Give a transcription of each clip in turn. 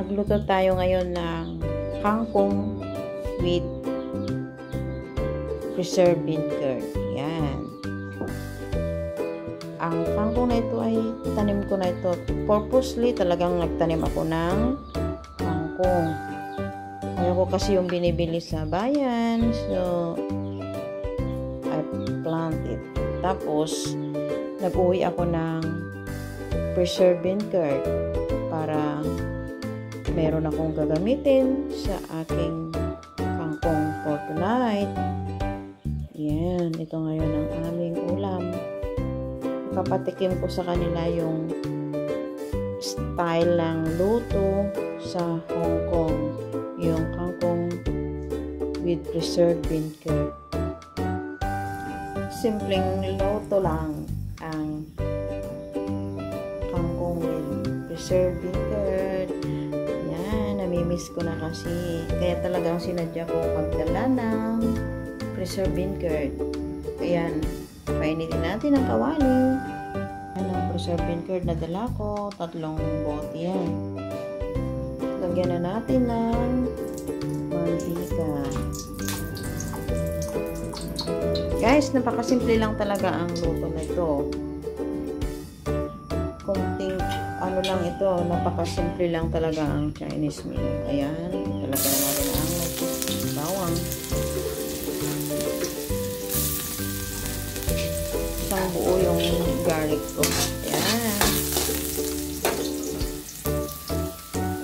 Magluto tayo ngayon ng kangkong with preserved bean curd. Yan. Ang kangkong na ito ay tanim ko na ito. Purposely talagang nagtanim ako ng kangkong. Ayoko kasi yung binibili sa bayan. So, I plant it. Tapos, nag-uwi ako ng preserved bean curd para meron akong gagamitin sa aking kangkong for tonight. Yan, ito ngayon ang aming ulam. Papatikim ko sa kanila yung style ng luto sa Hong Kong. Yung kangkong with preserved bean curd. Simpleng luto lang ang kangkong with preserved bean curd. Yan, namimiss ko na kasi. Kaya talagang sinadya ko pagdala ng preserved bean curd. Ayan, painitin natin ang kawali. Ayan ang preserved bean curd na dala ko. 3 bote yan. Lagyan na natin ng mantika. Guys, napakasimple lang talaga ang luto na ito. Konting ano lang ito, napakasimple lang talaga ang Chinese meal. Ayan, talaga na natin ang bawang. Isang buo yung garlic ko. Ayan.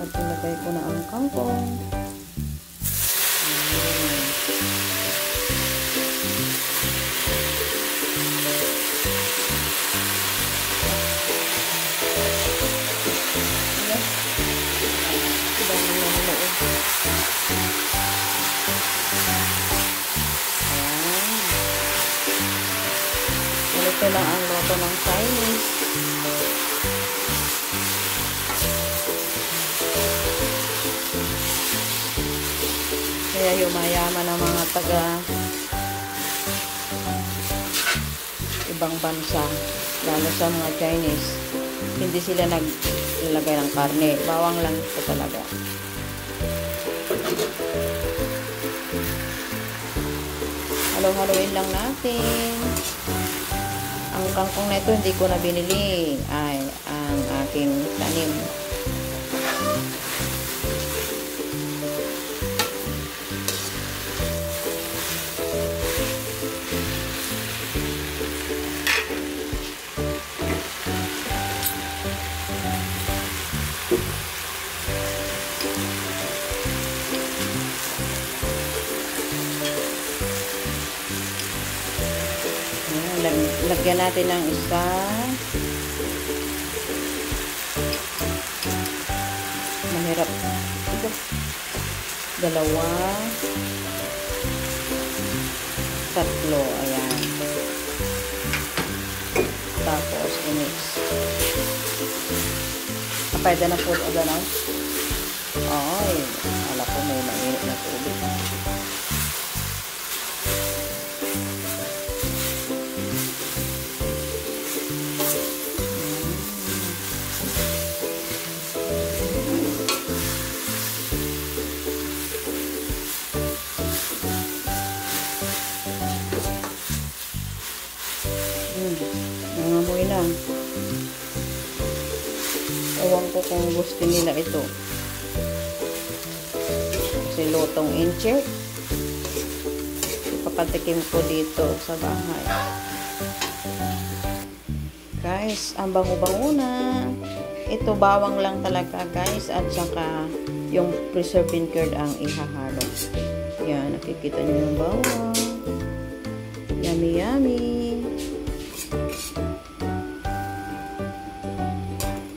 At pinagay ko na ang kangkong. Ito lang ang luto ng Chinese. Kaya yumayaman ang mga taga ibang bansa, lalo sa mga Chinese. Hindi sila naglalagay ng karne. Bawang lang ito talaga. Halo-haloin lang natin. Ang kangkong na ito hindi ko na binili, ay ang aking tanim. Lagyan natin ng isa. Mahirap. Ito. 2. 3. Ayan. Tapos, i-mix. Pwede na po o gano'n? Ay, ala ko may mainit na tubig. Nangamoy na. Ewan ko kung gusto nila ito. Kasi lutong incheck. Ipapatikim ko dito sa bahay. Guys, ang bango-bango na. Ito bawang lang talaga guys. At saka yung preserved bean curd ang ihahalo. Yan, nakikita nyo yung bawang. Yummy, yummy.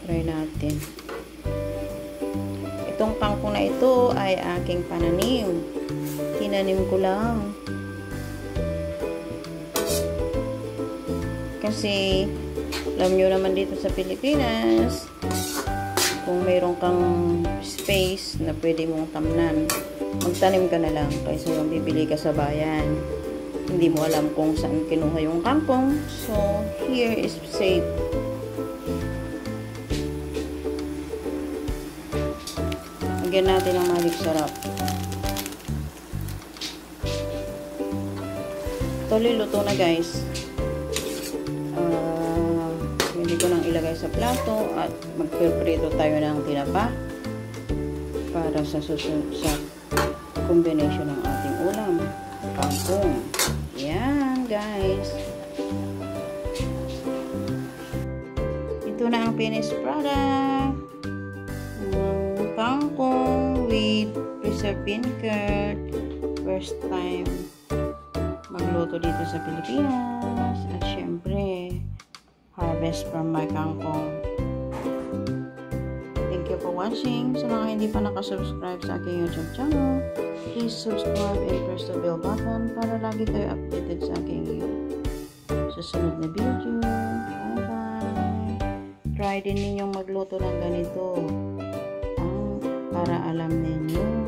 Try natin. Itong kangkong na ito ay aking pananim. Tinanim ko lang. Kasi, alam nyo naman dito sa Pilipinas, kung mayroon kang space na pwede mong tamnan, magtanim ka na lang kaysa yung bibili ka sa bayan. Hindi mo alam kung saan kinuha yung kangkong. So, here is safe. Lagyan natin ng magic sarap. Tuloy luto na guys. Hindi ko nang ilagay sa plato at magpiprito tayo ng tinapa para sa susunod sa combination ng ating ulam. Kangkong. Yan guys. Ito na ang finished product. Kangkong with preserved bean curd. First time magluto dito sa Pilipinas. At syempre, harvest from my kangkong. Thank you for watching. Sa mga hindi pa nakasubscribe sa aking YouTube channel, please subscribe and press the bell button para lagi kayo updated sa aking susunod na video. Bye-bye! Try din ninyong magluto ng ganito para alam ninyo